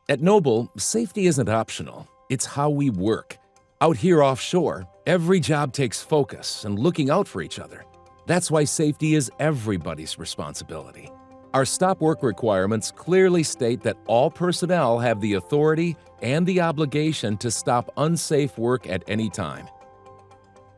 At Noble, safety isn't optional. It's how we work. Out here offshore, every job takes focus and looking out for each other. That's why safety is everybody's responsibility. Our stop work requirements clearly state that all personnel have the authority and the obligation to stop unsafe work at any time.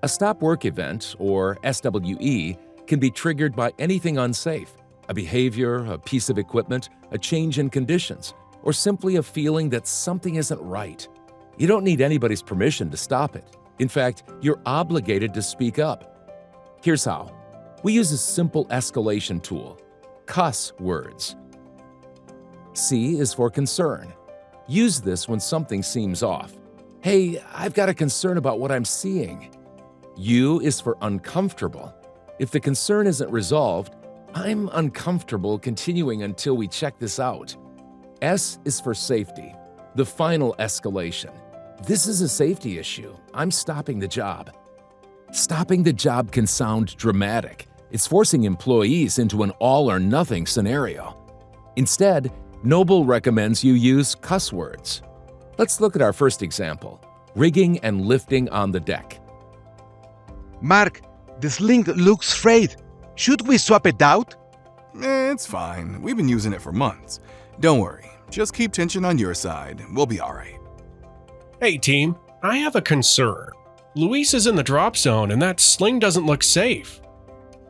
A stop work event, or SWE, can be triggered by anything unsafe: a behavior, a piece of equipment, a change in conditions, or simply a feeling that something isn't right. You don't need anybody's permission to stop it. In fact, you're obligated to speak up. Here's how. We use a simple escalation tool: cuss words. C is for concern. Use this when something seems off. Hey, I've got a concern about what I'm seeing. U is for uncomfortable. If the concern isn't resolved, I'm uncomfortable continuing until we check this out. S is for safety, the final escalation. This is a safety issue. I'm stopping the job. Stopping the job can sound dramatic. It's forcing employees into an all-or-nothing scenario. Instead, Noble recommends you use cuss words. Let's look at our first example: rigging and lifting on the deck. Mark, the sling looks frayed. Should we swap it out? It's fine. We've been using it for months. Don't worry. Just keep tension on your side. We'll be all right. Hey team, I have a concern. Luis is in the drop zone and that sling doesn't look safe.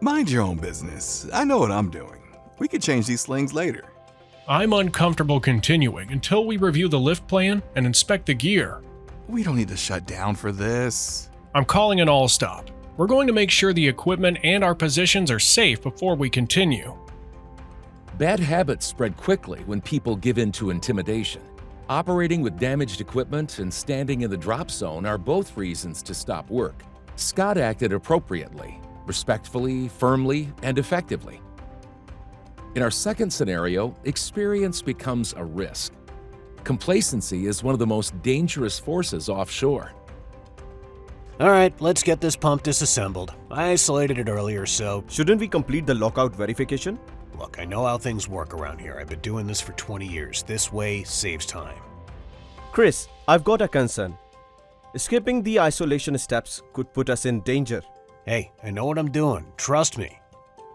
Mind your own business. I know what I'm doing. We could change these slings later. I'm uncomfortable continuing until we review the lift plan and inspect the gear. We don't need to shut down for this. I'm calling an all-stop. We're going to make sure the equipment and our positions are safe before we continue. Bad habits spread quickly when people give in to intimidation. Operating with damaged equipment and standing in the drop zone are both reasons to stop work. Scott acted appropriately, respectfully, firmly, and effectively. In our second scenario, experience becomes a risk. Complacency is one of the most dangerous forces offshore. All right, let's get this pump disassembled. I isolated it earlier, so... Shouldn't we complete the lockout verification? Look, I know how things work around here. I've been doing this for 20 years. This way saves time. Chris, I've got a concern. Skipping the isolation steps could put us in danger. Hey, I know what I'm doing. Trust me.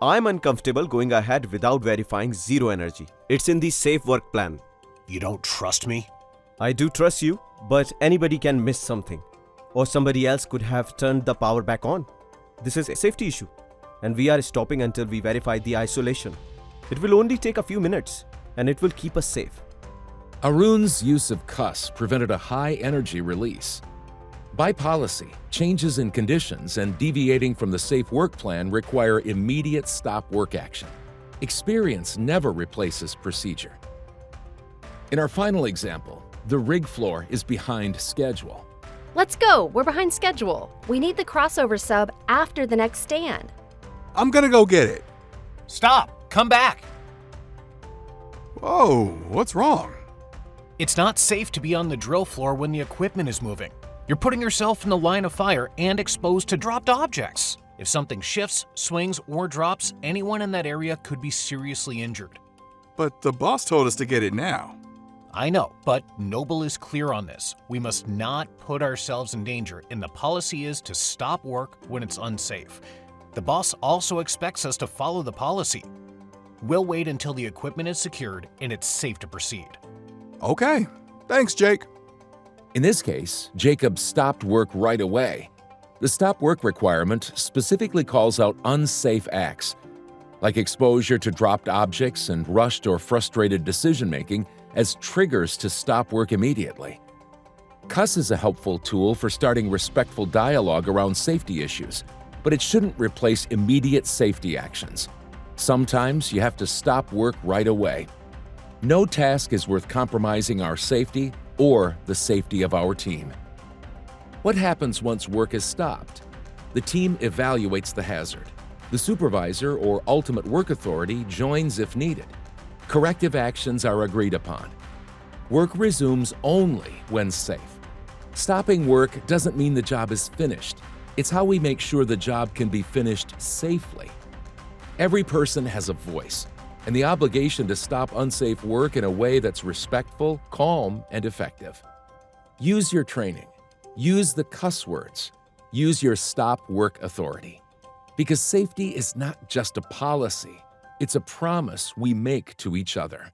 I'm uncomfortable going ahead without verifying zero energy. It's in the safe work plan. You don't trust me? I do trust you, but anybody can miss something. Or somebody else could have turned the power back on. This is a safety issue, and we are stopping until we verify the isolation. It will only take a few minutes, and it will keep us safe. Arun's use of cuss prevented a high energy release. By policy, changes in conditions and deviating from the safe work plan require immediate stop work action. Experience never replaces procedure. In our final example, the rig floor is behind schedule. Let's go. We're behind schedule. We need the crossover sub after the next stand. I'm gonna go get it. Stop! Come back! Whoa, what's wrong? It's not safe to be on the drill floor when the equipment is moving. You're putting yourself in the line of fire and exposed to dropped objects. If something shifts, swings, or drops, anyone in that area could be seriously injured. But the boss told us to get it now. I know, but Noble is clear on this. We must not put ourselves in danger, and the policy is to stop work when it's unsafe. The boss also expects us to follow the policy. We'll wait until the equipment is secured and it's safe to proceed. Okay. Thanks, Jake. In this case, Jacob stopped work right away. The stop work requirement specifically calls out unsafe acts, like exposure to dropped objects and rushed or frustrated decision-making, as triggers to stop work immediately. Cuss is a helpful tool for starting respectful dialogue around safety issues, but it shouldn't replace immediate safety actions. Sometimes you have to stop work right away. No task is worth compromising our safety or the safety of our team. What happens once work is stopped? The team evaluates the hazard. The supervisor or ultimate work authority joins if needed. Corrective actions are agreed upon. Work resumes only when safe. Stopping work doesn't mean the job is finished. It's how we make sure the job can be finished safely. Every person has a voice. and the obligation to stop unsafe work in a way that's respectful, calm, and effective. Use your training. Use the cuss words. Use your stop work authority. Because safety is not just a policy, it's a promise we make to each other.